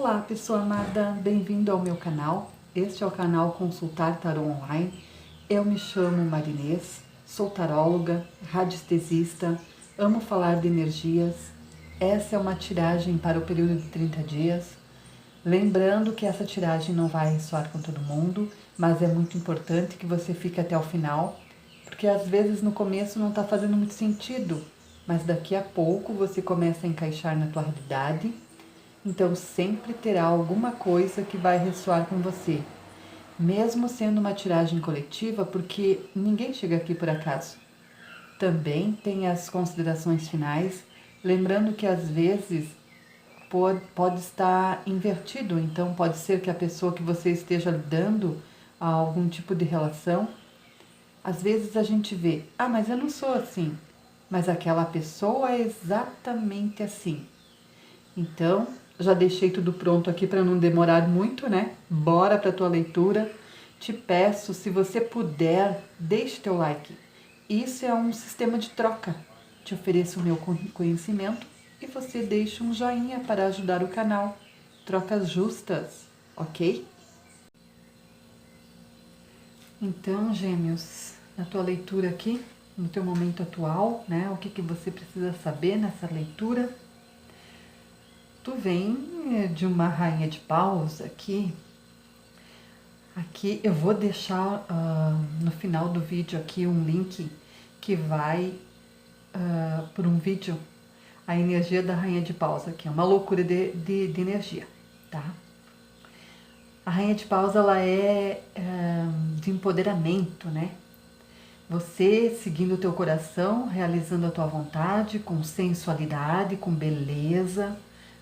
Olá, pessoa amada, bem-vindo ao meu canal. Este é o canal Consultar Tarô Online. Eu me chamo Marinês, sou taróloga, radiestesista, amo falar de energias. Essa é uma tiragem para o período de 30 dias. Lembrando que essa tiragem não vai ressoar com todo mundo, mas é muito importante que você fique até o final, porque às vezes no começo não está fazendo muito sentido, mas daqui a pouco você começa a encaixar na tua realidade. Então sempre terá alguma coisa que vai ressoar com você, mesmo sendo uma tiragem coletiva, porque ninguém chega aqui por acaso. Também tem as considerações finais, lembrando que às vezes pode estar invertido, então pode ser que a pessoa que você esteja lidando a algum tipo de relação, às vezes a gente vê, mas eu não sou assim, mas aquela pessoa é exatamente assim. Então, já deixei tudo pronto aqui para não demorar muito, né? Bora para a tua leitura. Te peço, se você puder, deixe teu like. Isso é um sistema de troca. Te ofereço o meu conhecimento e você deixa um joinha para ajudar o canal. Trocas justas, ok? Então, gêmeos, na tua leitura aqui, no teu momento atual, né? O que você precisa saber nessa leitura? Tu vem de uma rainha de paus aqui. Aqui eu vou deixar no final do vídeo aqui um link que vai por um vídeo a energia da rainha de paus aqui. É uma loucura de energia, tá? A rainha de paus, ela é de empoderamento, né? Você seguindo o teu coração, realizando a tua vontade, com sensualidade, com beleza,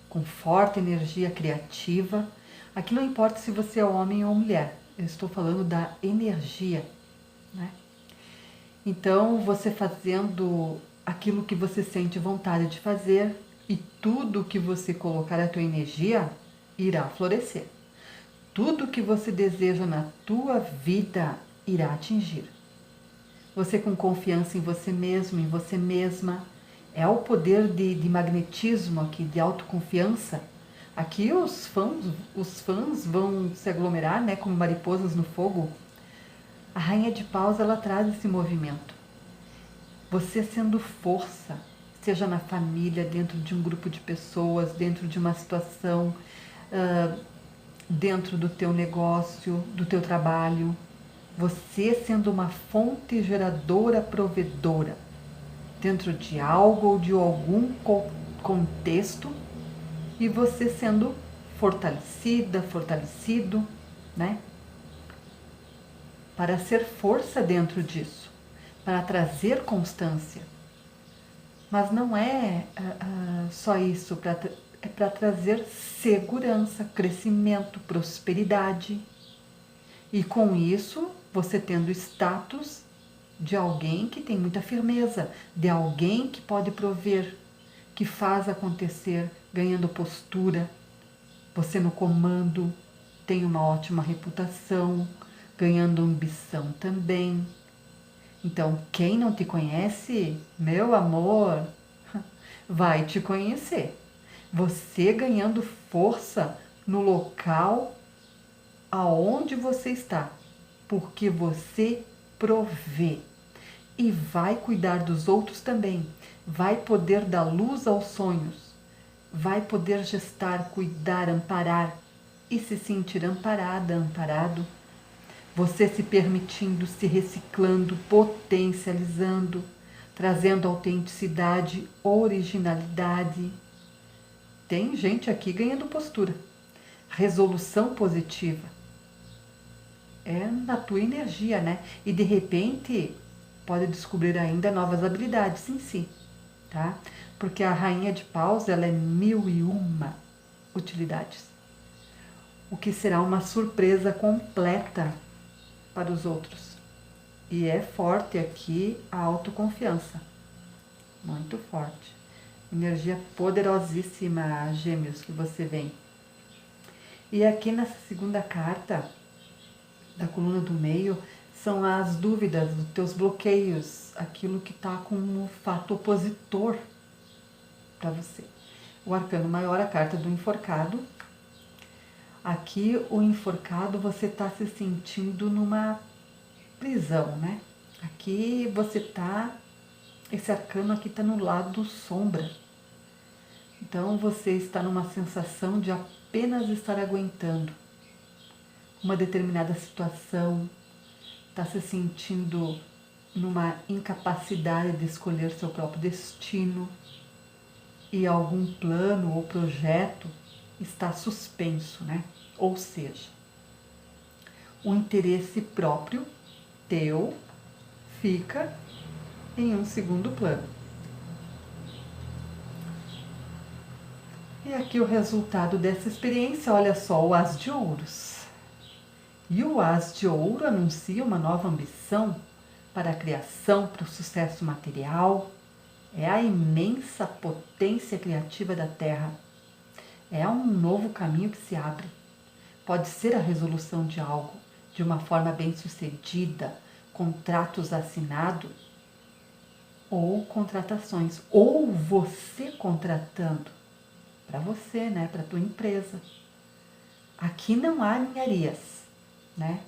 com forte energia criativa. Aqui não importa se você é homem ou mulher, eu estou falando da energia, né? Então, você fazendo aquilo que você sente vontade de fazer e tudo que você colocar a tua energia irá florescer. Tudo que você deseja na tua vida irá atingir. Você com confiança em você mesmo, em você mesma. É o poder de magnetismo aqui, de autoconfiança. Aqui os fãs vão se aglomerar, né, como mariposas no fogo. A rainha de paus, ela traz esse movimento. Você sendo força, seja na família, dentro de um grupo de pessoas, dentro de uma situação, dentro do teu negócio, do teu trabalho. Você sendo uma fonte geradora, provedora, dentro de algo ou de algum contexto, e você sendo fortalecida, fortalecido, né? Para ser força dentro disso, para trazer constância. Mas não é só isso, é para trazer segurança, crescimento, prosperidade. E com isso, você tendo status de alguém que tem muita firmeza, de alguém que pode prover, que faz acontecer, ganhando postura. Você no comando tem uma ótima reputação, ganhando ambição também. Então, quem não te conhece, meu amor, vai te conhecer. Você ganhando força no local aonde você está, porque você provê e vai cuidar dos outros também, vai poder dar luz aos sonhos, vai poder gestar, cuidar, amparar e se sentir amparada, amparado, você se permitindo, se reciclando, potencializando, trazendo autenticidade, originalidade. Tem gente aqui ganhando postura, resolução positiva. É na tua energia, né? E de repente pode descobrir ainda novas habilidades em si, tá? Porque a rainha de paus, ela é 1001 utilidades. O que será uma surpresa completa para os outros. E é forte aqui a autoconfiança. Muito forte. Energia poderosíssima, gêmeos, que você vem. E aqui nessa segunda carta da coluna do meio, são as dúvidas, os teus bloqueios, aquilo que está como fato opositor para você. O arcano maior, a carta do enforcado, Aqui o enforcado, você está se sentindo numa prisão, né? Aqui você tá, esse arcano aqui está no lado sombra. Então você está numa sensação de apenas estar aguentando uma determinada situação, está se sentindo numa incapacidade de escolher seu próprio destino e algum plano ou projeto está suspenso, né? Ou seja, o interesse próprio teu fica em um segundo plano. E aqui o resultado dessa experiência, olha só, o As de Ouros. E o As de Ouro anuncia uma nova ambição para a criação, para o sucesso material. É a imensa potência criativa da Terra. É um novo caminho que se abre. Pode ser a resolução de algo de uma forma bem-sucedida, contratos assinados ou contratações, ou você contratando para você, né, para tua empresa. Aqui não há ninharias, né?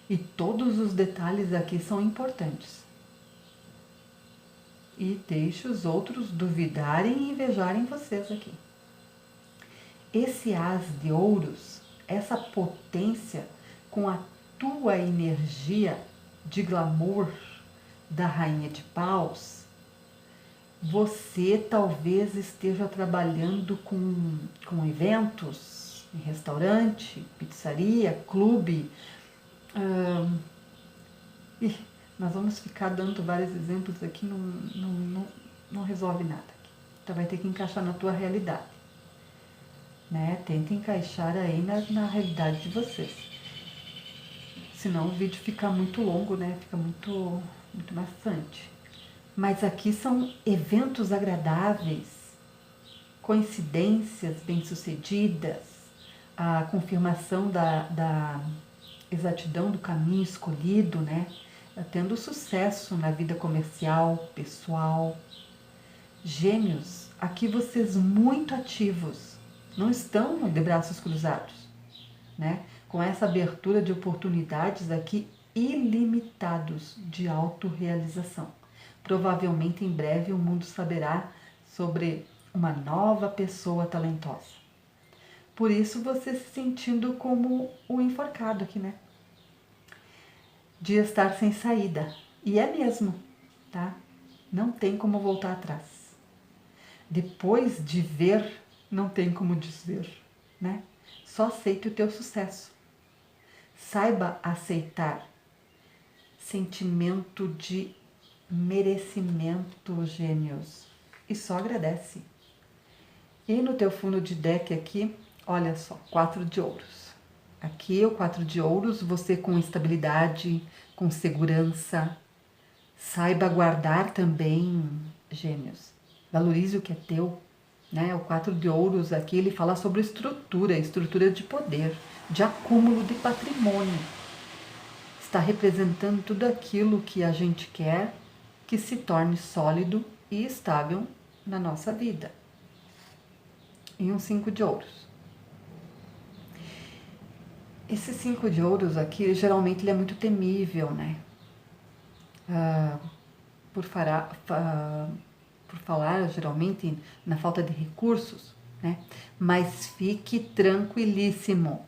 E todos os detalhes aqui são importantes. E deixe os outros duvidarem e invejarem vocês aqui. Esse As de Ouros, essa potência com a tua energia de glamour da Rainha de Paus, você talvez esteja trabalhando com eventos, em restaurante, pizzaria, clube. Nós vamos ficar dando vários exemplos aqui, não resolve nada. Então vai ter que encaixar na tua realidade. Né? Tenta encaixar aí na realidade de vocês. Senão o vídeo fica muito longo, né? Fica muito maçante. Mas aqui são eventos agradáveis, coincidências bem-sucedidas, a confirmação da exatidão do caminho escolhido, né? Tendo sucesso na vida comercial, pessoal. Gêmeos, aqui vocês muito ativos, não estão de braços cruzados, né? Com essa abertura de oportunidades aqui ilimitados de autorrealização. Provavelmente em breve o mundo saberá sobre uma nova pessoa talentosa. Por isso você se sentindo como o enforcado aqui, né? De estar sem saída. E é mesmo, tá? Não tem como voltar atrás. Depois de ver, não tem como desver, né? Só aceite o teu sucesso. Saiba aceitar. Sentimento de merecimento, Gêmeos. E só agradece. E no teu fundo de deck aqui, olha só, 4 de ouros. Aqui o 4 de ouros, você com estabilidade, com segurança. Saiba guardar também, Gêmeos. Valorize o que é teu. Né? O 4 de ouros aqui, ele fala sobre estrutura de poder, de acúmulo de patrimônio. Está representando tudo aquilo que a gente quer que se torne sólido e estável na nossa vida. E um 5 de ouros. Esse 5 de ouros aqui, geralmente ele é muito temível, né? Por falar geralmente na falta de recursos, né? Mas fique tranquilíssimo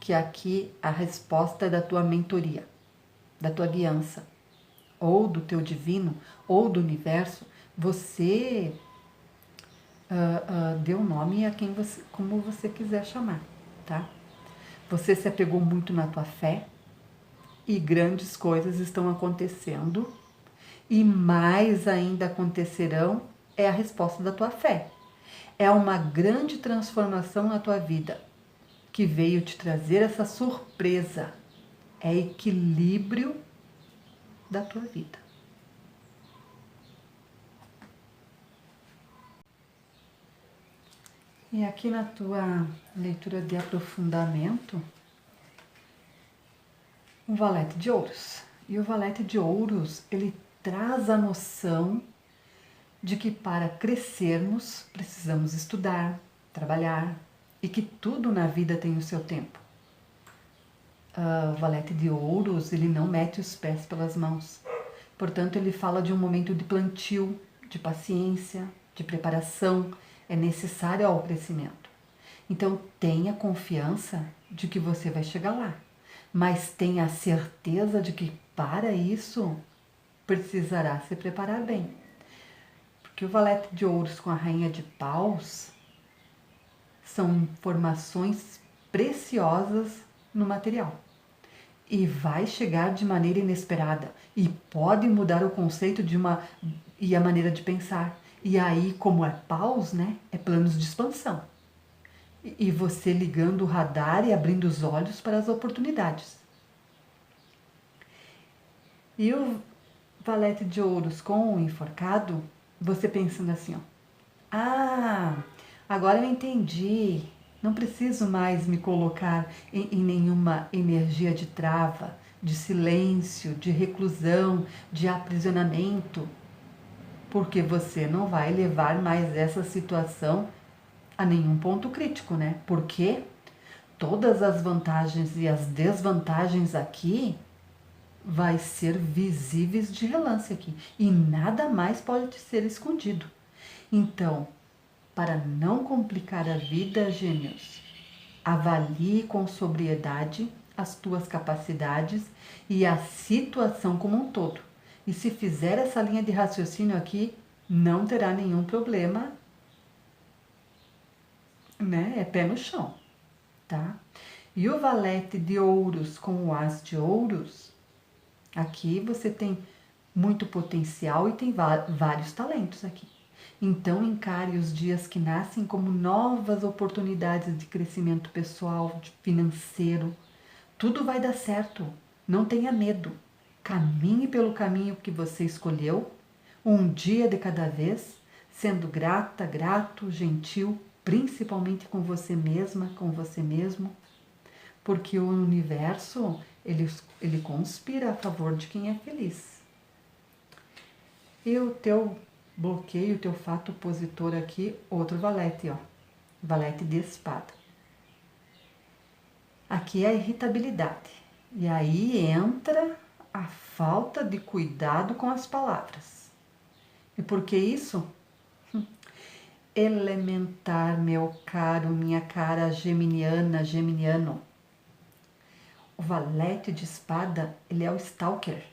que aqui a resposta é da tua mentoria, da tua guiança, ou do teu divino, ou do universo. Você deu nome a quem você, como você quiser chamar, tá? Você se apegou muito na tua fé e grandes coisas estão acontecendo e mais ainda acontecerão. É a resposta da tua fé. É uma grande transformação na tua vida que veio te trazer essa surpresa. É equilíbrio da tua vida. E aqui na tua leitura de aprofundamento, o Valete de Ouros. E o Valete de Ouros, ele traz a noção de que para crescermos precisamos estudar, trabalhar, e que tudo na vida tem o seu tempo. O valete de ouros, ele não mete os pés pelas mãos. Portanto, ele fala de um momento de plantio, de paciência, de preparação. É necessário ao crescimento. Então, tenha confiança de que você vai chegar lá. Mas tenha a certeza de que para isso precisará se preparar bem. Porque o valete de ouros com a rainha de paus são informações preciosas no material. E vai chegar de maneira inesperada. E pode mudar o conceito e a maneira de pensar. E aí, como é paus, né? É planos de expansão. E você ligando o radar e abrindo os olhos para as oportunidades. E o valete de ouros com o enforcado, você pensando assim, ó. Ah, agora eu entendi. Não preciso mais me colocar em nenhuma energia de trava, de silêncio, de reclusão, de aprisionamento, porque você não vai levar mais essa situação a nenhum ponto crítico, né? Porque todas as vantagens e as desvantagens aqui vai ser visíveis de relance aqui e nada mais pode ser escondido. Então, para não complicar a vida, gêmeos, avalie com sobriedade as tuas capacidades e a situação como um todo. E se fizer essa linha de raciocínio aqui, não terá nenhum problema, né? É pé no chão, tá? E o valete de ouros com o as de ouros, aqui você tem muito potencial e tem vários talentos aqui. Então encare os dias que nascem como novas oportunidades de crescimento pessoal, financeiro. Tudo vai dar certo. Não tenha medo. Caminhe pelo caminho que você escolheu, um dia de cada vez, sendo grata, grato, gentil, principalmente com você mesma, com você mesmo, porque o universo, ele conspira a favor de quem é feliz. E o teu bloqueio, o teu fato opositor aqui, outro valete, ó. Valete de espada. Aqui é a irritabilidade. E aí entra a falta de cuidado com as palavras. E por que isso? Elementar, meu caro, minha cara geminiana, geminiano. O valete de espada, ele é o stalker,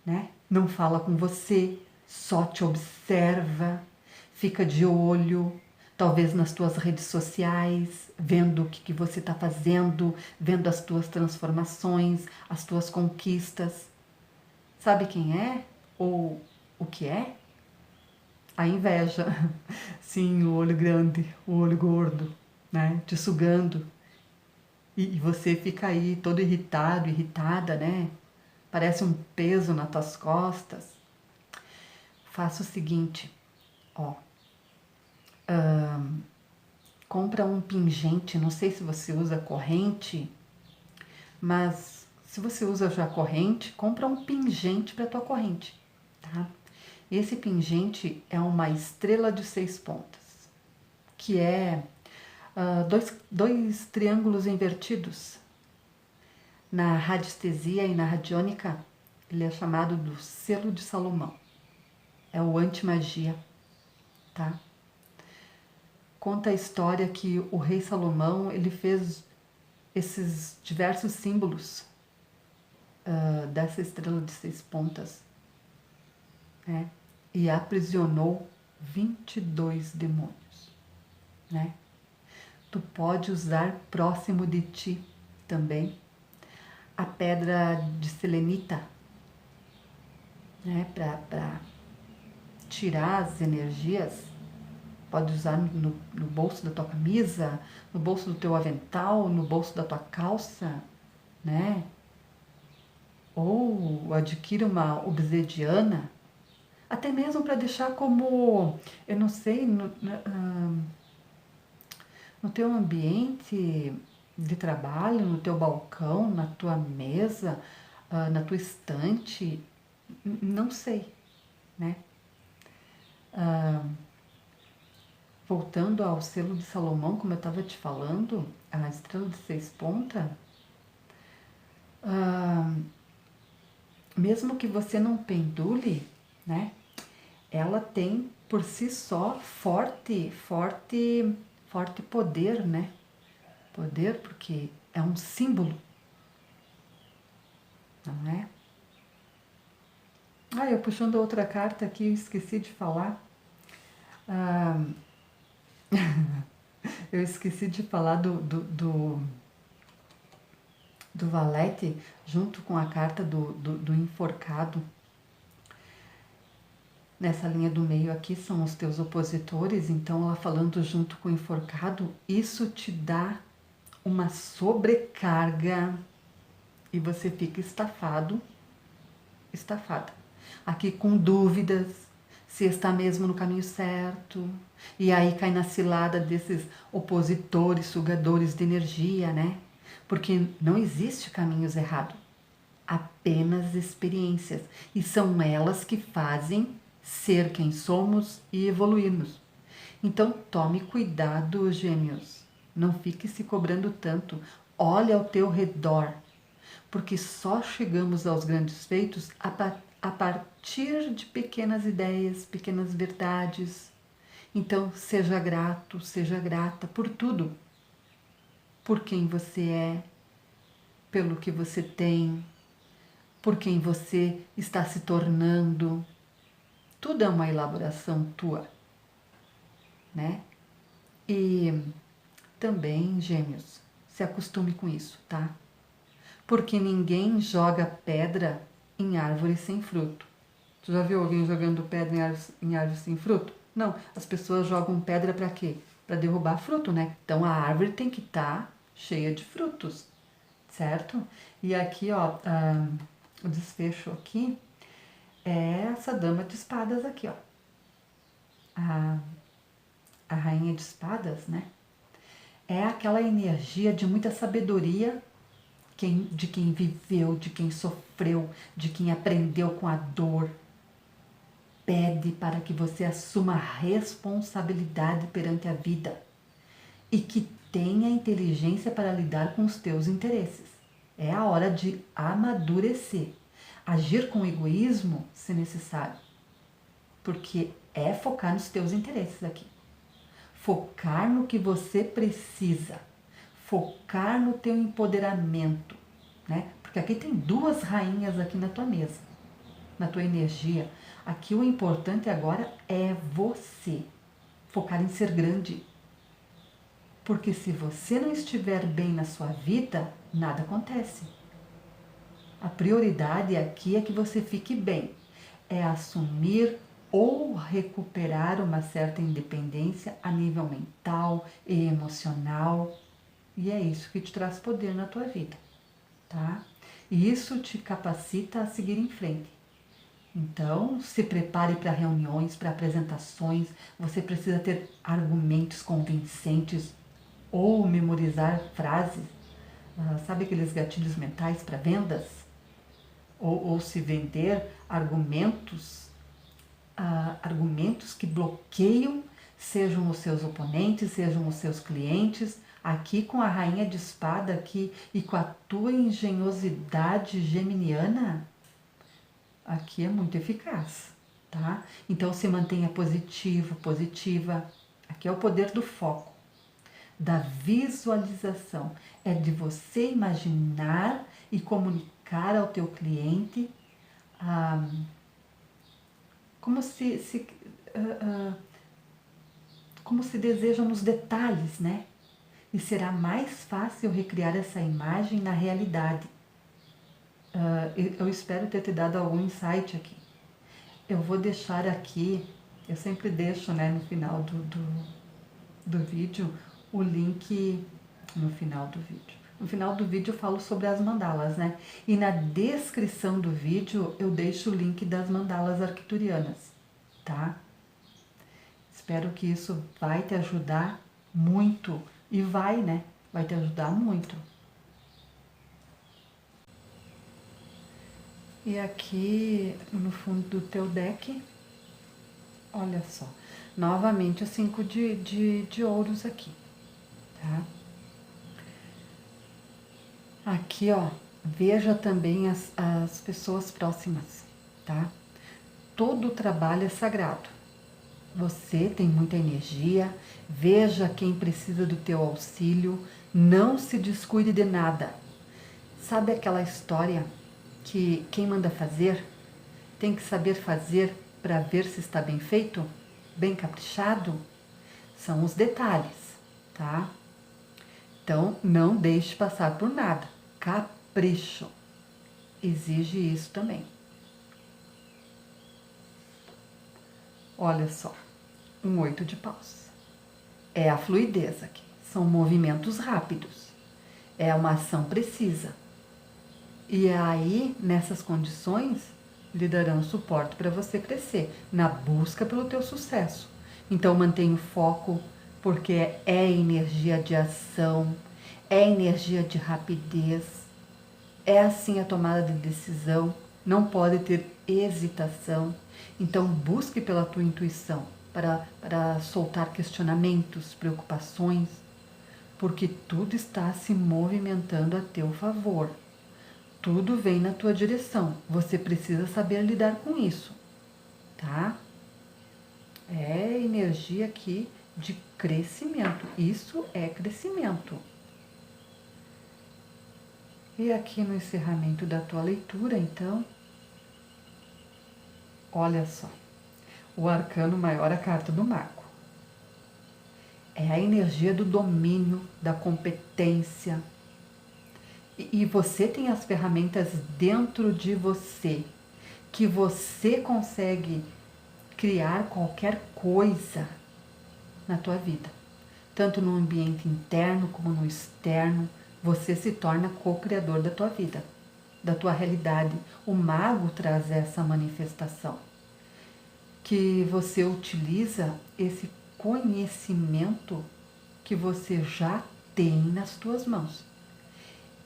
né? Não fala com você, só te observa, fica de olho, talvez nas tuas redes sociais, vendo o que você está fazendo, vendo as tuas transformações, as tuas conquistas. Sabe quem é? Ou o que é? A inveja. Sim, o olho grande, o olho gordo, né? Te sugando. E você fica aí todo irritado, irritada, né? Parece um peso nas tuas costas. Faça o seguinte, ó. Compra um pingente, não sei se você usa corrente, mas se você usa já corrente, compra um pingente para tua corrente, tá? Esse pingente é uma estrela de 6 pontas, que é dois triângulos invertidos. Na radiestesia e na radiônica, ele é chamado do selo de Salomão. É o anti-magia, tá? Conta a história que o rei Salomão, ele fez esses diversos símbolos dessa estrela de 6 pontas, né? E aprisionou 22 demônios, né? Tu pode usar próximo de ti também a pedra de selenita, né? Para tirar as energias. Pode usar no bolso da tua camisa, no bolso do teu avental, no bolso da tua calça, né? Ou adquira uma obsidiana, até mesmo para deixar como, eu não sei, no teu ambiente de trabalho, no teu balcão, na tua mesa, na tua estante, não sei, né? voltando ao selo de Salomão, como eu estava te falando, a estrela de 6 pontas, mesmo que você não pendule, né? Ela tem por si só forte poder, né? Poder porque é um símbolo, não é? Eu puxando outra carta aqui, esqueci de falar. Ah, eu esqueci de falar do valete junto com a carta do enforcado. Nessa linha do meio aqui são os teus opositores, então ela falando junto com o enforcado, isso te dá uma sobrecarga e você fica estafada. Aqui com dúvidas, se está mesmo no caminho certo, e aí cai na cilada desses opositores, sugadores de energia, né? Porque não existe caminhos errados, apenas experiências, e são elas que fazem ser quem somos e evoluirmos. Então tome cuidado, gêmeos, não fique se cobrando tanto, olhe ao teu redor, porque só chegamos aos grandes feitos a partir de pequenas ideias, pequenas verdades. Então, seja grato, seja grata por tudo. Por quem você é, pelo que você tem, por quem você está se tornando. Tudo é uma elaboração tua, né? E também, gêmeos, se acostume com isso, tá? Porque ninguém joga pedra em árvore sem fruto. Tu já viu alguém jogando pedra em árvore sem fruto? Não, as pessoas jogam pedra para quê? Para derrubar fruto, né? Então a árvore tem que estar cheia de frutos, certo? E aqui, ó, o desfecho aqui é essa dama de espadas aqui, ó. A rainha de espadas, né? É aquela energia de muita sabedoria de quem viveu, de quem sofreu, de quem aprendeu com a dor. Pede para que você assuma a responsabilidade perante a vida e que tenha inteligência para lidar com os teus interesses. É a hora de amadurecer, agir com egoísmo se necessário, porque é focar nos teus interesses aqui. Focar no que você precisa, focar no teu empoderamento, né? Porque aqui tem duas rainhas aqui na tua mesa, na tua energia. Aqui o importante agora é você, focar em ser grande. Porque se você não estiver bem na sua vida, nada acontece. A prioridade aqui é que você fique bem, é assumir ou recuperar uma certa independência a nível mental e emocional. E é isso que te traz poder na tua vida, tá? E isso te capacita a seguir em frente. Então, se prepare para reuniões, para apresentações. Você precisa ter argumentos convincentes ou memorizar frases. Sabe aqueles gatilhos mentais para vendas? Ou se vender argumentos que bloqueiam, sejam os seus oponentes, sejam os seus clientes. Aqui com a rainha de espada aqui e com a tua engenhosidade geminiana, aqui é muito eficaz, tá? Então se mantenha positivo, positiva. Aqui é o poder do foco, da visualização. É de você imaginar e comunicar ao teu cliente como como se deseja nos detalhes, né? E será mais fácil recriar essa imagem na realidade. Eu espero ter te dado algum insight aqui. Eu vou deixar aqui, eu sempre deixo, né, no final do vídeo, o link no final do vídeo. No final do vídeo eu falo sobre as mandalas, né? E na descrição do vídeo eu deixo o link das mandalas arcturianas, tá? Espero que isso vai te ajudar muito. E vai, né? Vai te ajudar muito. E aqui no fundo do teu deck, olha só, novamente o 5 de ouros aqui, tá? Aqui, ó, veja também as pessoas próximas, tá? Todo o trabalho é sagrado. Você tem muita energia, veja quem precisa do teu auxílio, não se descuide de nada. Sabe aquela história que quem manda fazer tem que saber fazer para ver se está bem feito, bem caprichado? São os detalhes, tá? Então, não deixe passar por nada. Capricho exige isso também. Olha só, um 8 de paus. É a fluidez aqui. São movimentos rápidos. É uma ação precisa. E aí, nessas condições, lhe darão suporte para você crescer, na busca pelo teu sucesso. Então, mantenha o foco, porque é energia de ação, é energia de rapidez, é assim a tomada de decisão, não pode ter hesitação. Então, busque pela tua intuição para soltar questionamentos, preocupações, porque tudo está se movimentando a teu favor. Tudo vem na tua direção. Você precisa saber lidar com isso, tá? É energia aqui de crescimento. Isso é crescimento. E aqui no encerramento da tua leitura, então, olha só. O arcano maior, a carta do mago. É a energia do domínio, da competência. E você tem as ferramentas dentro de você, que você consegue criar qualquer coisa na tua vida. Tanto no ambiente interno como no externo, você se torna co-criador da tua vida, da tua realidade. O mago traz essa manifestação, que você utiliza esse conhecimento que você já tem nas tuas mãos,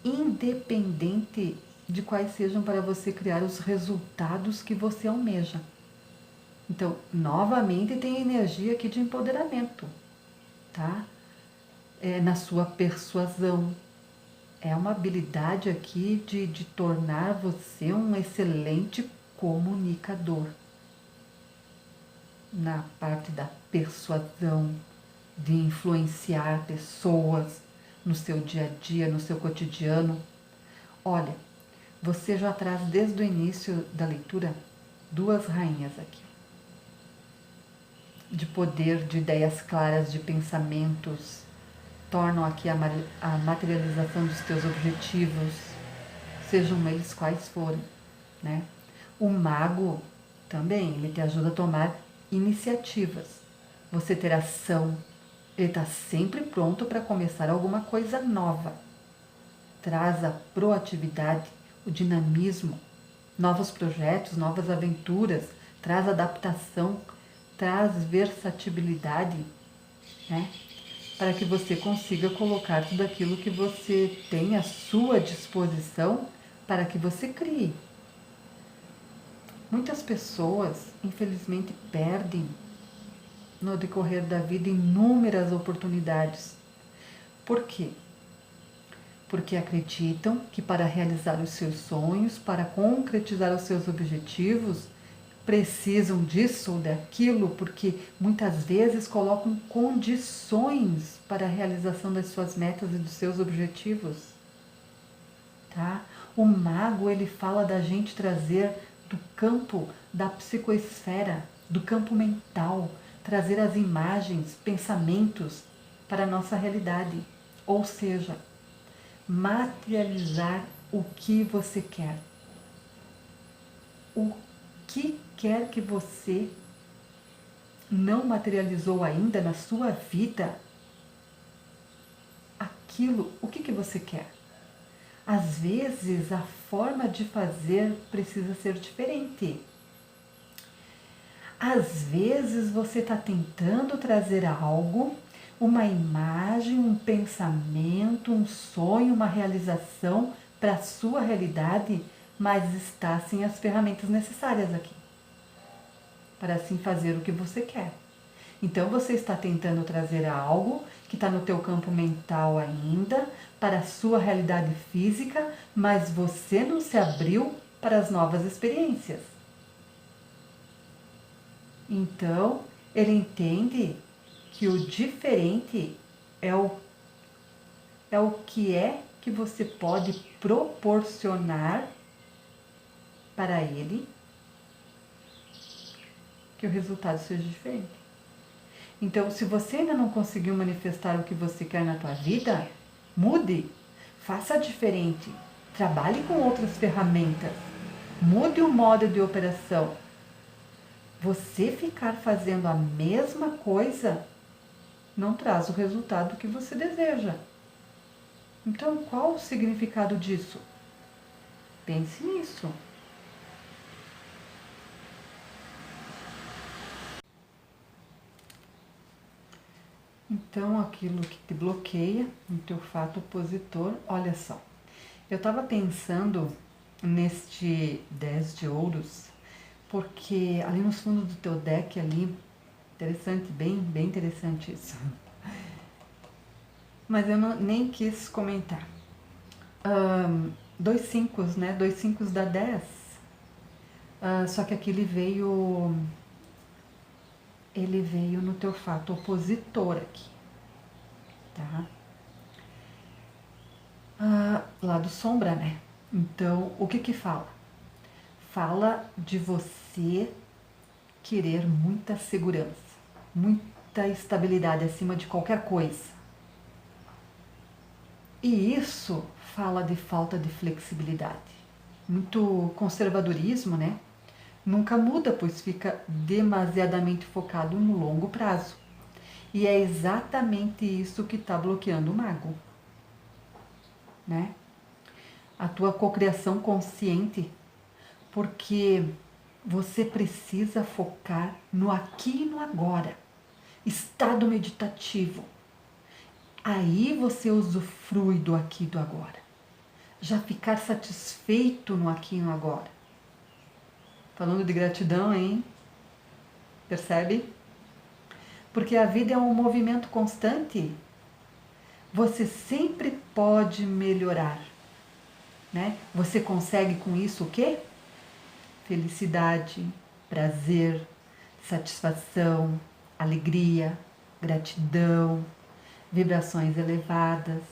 independente de quais sejam para você criar os resultados que você almeja. Então, novamente tem energia aqui de empoderamento, tá? Na sua persuasão. É uma habilidade aqui de tornar você um excelente comunicador. Na parte da persuasão, de influenciar pessoas no seu dia a dia, no seu cotidiano. Olha, você já traz desde o início da leitura 2 rainhas aqui. De poder, de ideias claras, de pensamentos, tornam aqui a materialização dos teus objetivos, sejam eles quais forem, né? O mago também, ele te ajuda a tomar iniciativas. Você ter ação, ele está sempre pronto para começar alguma coisa nova. Traz a proatividade, o dinamismo, novos projetos, novas aventuras, traz adaptação, traz versatilidade, né? Para que você consiga colocar tudo aquilo que você tem à sua disposição para que você crie. Muitas pessoas, infelizmente, perdem no decorrer da vida inúmeras oportunidades. Por quê? Porque acreditam que para realizar os seus sonhos, para concretizar os seus objetivos, precisam disso ou daquilo, porque muitas vezes colocam condições para a realização das suas metas e dos seus objetivos, tá? O mago, ele fala da gente trazer do campo da psicoesfera, do campo mental, trazer as imagens, pensamentos para a nossa realidade, ou seja, materializar o que você quer. O que quer que você não materializou ainda na sua vida, aquilo, o que você quer? Às vezes a forma de fazer precisa ser diferente. Às vezes você está tentando trazer algo, uma imagem, um pensamento, um sonho, uma realização para a sua realidade, mas está sem as ferramentas necessárias aqui para assim fazer o que você quer. Então você está tentando trazer algo que está no teu campo mental ainda, para a sua realidade física, mas você não se abriu para as novas experiências. Então, ele entende que o diferente é o que você pode proporcionar para ele que o resultado seja diferente. Então, se você ainda não conseguiu manifestar o que você quer na tua vida, mude, faça diferente, trabalhe com outras ferramentas, mude o modo de operação. Você ficar fazendo a mesma coisa não traz o resultado que você deseja. Então, qual o significado disso? Pense nisso. Então, aquilo que te bloqueia no teu fato opositor, olha só. Eu estava pensando neste 10 de ouros, porque ali nos fundos do teu deck ali, interessante, bem interessante isso. Mas eu nem quis comentar. 2 5, né? 2 5 dá 10. Só que aqui ele veio no teu fato opositor aqui, tá? Lado sombra, né? Então, o que fala? Fala de você querer muita segurança, muita estabilidade acima de qualquer coisa. E isso fala de falta de flexibilidade. Muito conservadorismo, né? Nunca muda, pois fica demasiadamente focado no longo prazo. E é exatamente isso que está bloqueando o mago, né? A tua cocriação consciente, porque você precisa focar no aqui e no agora. Estado meditativo. Aí você usufrui do aqui e do agora. Já ficar satisfeito no aqui e no agora. Falando de gratidão, hein? Percebe? Porque a vida é um movimento constante. Você sempre pode melhorar, né? Você consegue com isso o quê? Felicidade, prazer, satisfação, alegria, gratidão, vibrações elevadas,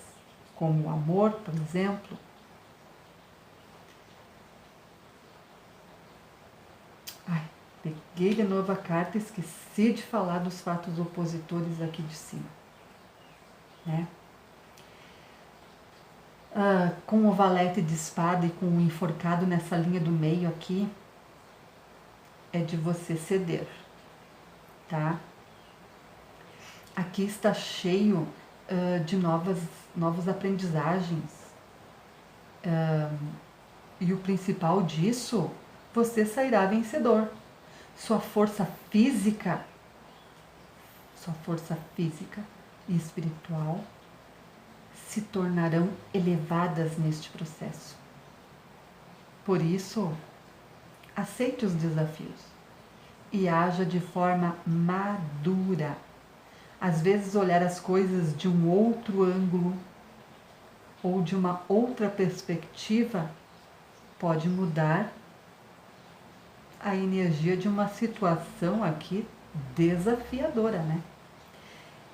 como o amor, por exemplo. Ai, peguei de novo a carta e esqueci de falar dos fatos opositores aqui de cima, né? Com o valete de espada e com o enforcado nessa linha do meio aqui, é de você ceder, tá? Aqui está cheio de novas aprendizagens. E o principal disso, você sairá vencedor. Sua força física e espiritual se tornarão elevadas neste processo. Por isso, aceite os desafios e haja de forma madura. Às vezes, olhar as coisas de um outro ângulo ou de uma outra perspectiva pode mudar a energia de uma situação aqui desafiadora, né?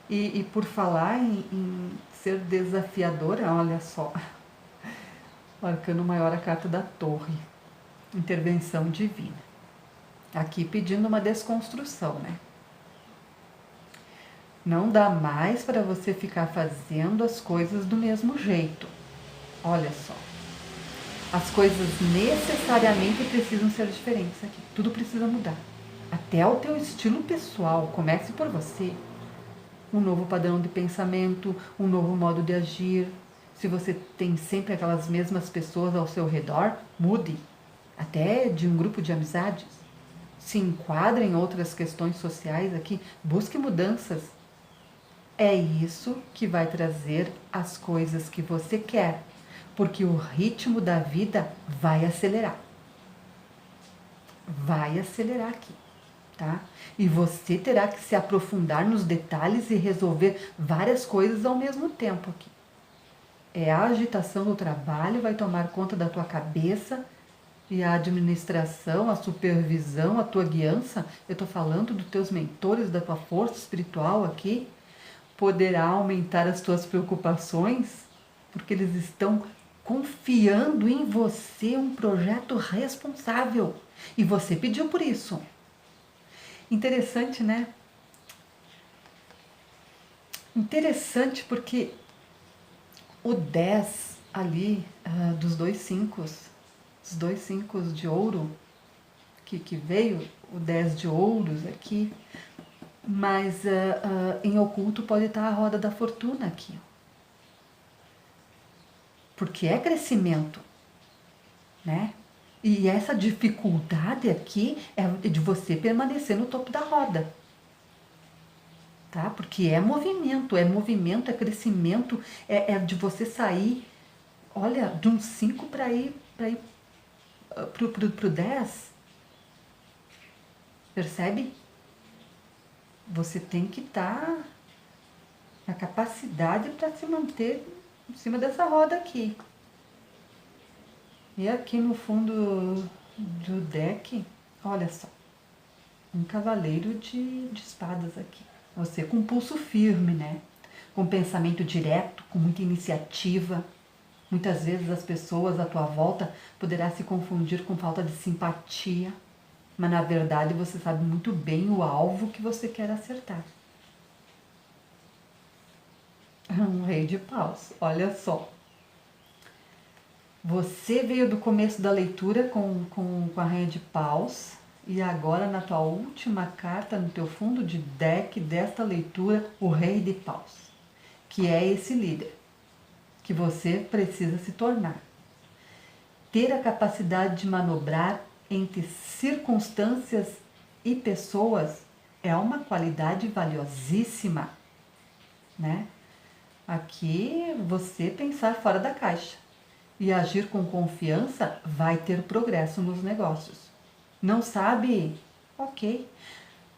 E por falar em ser desafiadora, olha só, o arcano maior, a carta da torre, intervenção divina. Aqui pedindo uma desconstrução, né? Não dá mais para você ficar fazendo as coisas do mesmo jeito. Olha só. As coisas necessariamente precisam ser diferentes aqui. Tudo precisa mudar. Até o teu estilo pessoal. Comece por você. Um novo padrão de pensamento, um novo modo de agir. Se você tem sempre aquelas mesmas pessoas ao seu redor, mude. Até de um grupo de amizades. Se enquadre em outras questões sociais aqui. Busque mudanças. É isso que vai trazer as coisas que você quer, porque o ritmo da vida vai acelerar. Vai acelerar aqui. tá? E você terá que se aprofundar nos detalhes e resolver várias coisas ao mesmo tempo aqui. A agitação do trabalho vai tomar conta da tua cabeça e a administração, a supervisão, a tua guiança, eu estou falando dos teus mentores, da tua força espiritual aqui, poderá aumentar as tuas preocupações, porque eles estão confiando em você um projeto responsável. E você pediu por isso. Interessante, né? Interessante porque o 10 ali, dos dois cincos de ouro, que veio, o 10 de ouros aqui, mas em oculto pode estar a roda da fortuna aqui. Porque é crescimento, né? E essa dificuldade aqui é de você permanecer no topo da roda. Tá? Porque é movimento, é crescimento, é de você sair, olha, de um 5 para ir pro 10. Percebe? Você tem que estar na capacidade para se manter em cima dessa roda aqui. E aqui no fundo do deck, olha só, um cavaleiro de espadas aqui. Você com pulso firme, né? Com pensamento direto, com muita iniciativa. Muitas vezes as pessoas à tua volta poderá se confundir com falta de simpatia, mas na verdade você sabe muito bem o alvo que você quer acertar. Um rei de paus, olha só. Você veio do começo da leitura com a rainha de paus e agora na tua última carta, no teu fundo de deck desta leitura, o rei de paus, que é esse líder que você precisa se tornar. Ter a capacidade de manobrar entre circunstâncias e pessoas é uma qualidade valiosíssima, né? Aqui você pensar fora da caixa e agir com confiança vai ter progresso nos negócios. Não sabe? Ok.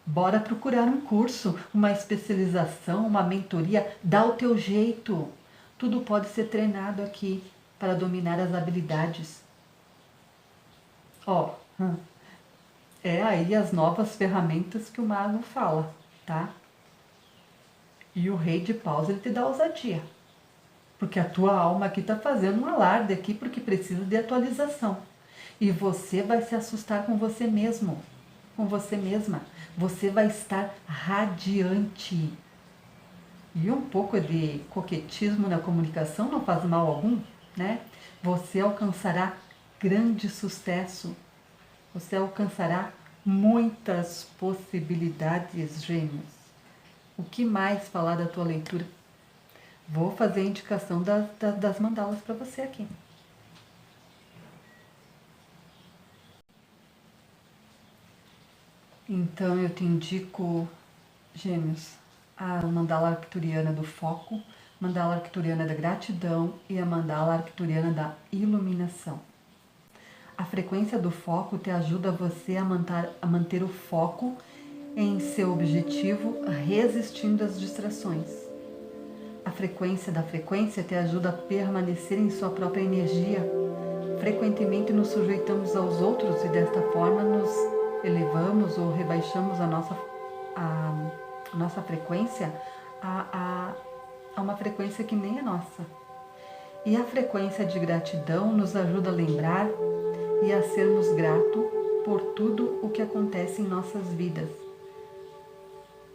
Bora procurar um curso, uma especialização, uma mentoria. Dá o teu jeito. Tudo pode ser treinado aqui para dominar as habilidades. Ó, é aí as novas ferramentas que o mago fala, tá? E o rei de paus, ele te dá ousadia. Porque a tua alma aqui está fazendo um alarde aqui porque precisa de atualização. E você vai se assustar com você mesmo, com você mesma. Você vai estar radiante. E um pouco de coquetismo na comunicação não faz mal algum, né? Você alcançará grande sucesso. Você alcançará muitas possibilidades, gêmeos. O que mais falar da tua leitura? Vou fazer a indicação das mandalas para você aqui. Então eu te indico, gêmeos, a mandala arcturiana do foco, mandala arcturiana da gratidão e a mandala arcturiana da iluminação. A frequência do foco te ajuda você a manter o foco em seu objetivo, resistindo às distrações. A frequência da frequência te ajuda a permanecer em sua própria energia. Frequentemente nos sujeitamos aos outros e desta forma nos elevamos ou rebaixamos a nossa frequência a uma frequência que nem a nossa. E a frequência de gratidão nos ajuda a lembrar e a sermos gratos por tudo o que acontece em nossas vidas,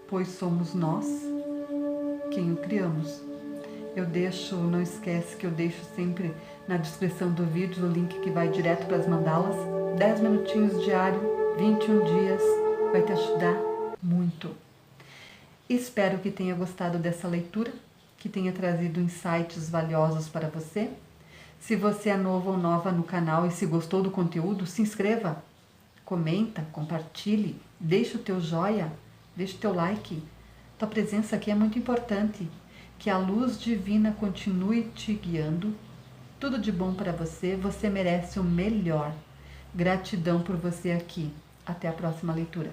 pois somos nós quem o criamos. Não esquece que eu deixo sempre na descrição do vídeo o link que vai direto para as mandalas. 10 minutinhos diário, 21 dias, vai te ajudar muito. Espero que tenha gostado dessa leitura, que tenha trazido insights valiosos para você. Se você é novo ou nova no canal e se gostou do conteúdo, se inscreva, comenta, compartilhe, deixa o teu joia, deixa o teu like. Tua presença aqui é muito importante. Que a luz divina continue te guiando. Tudo de bom para você. Você merece o melhor. Gratidão por você aqui. Até a próxima leitura.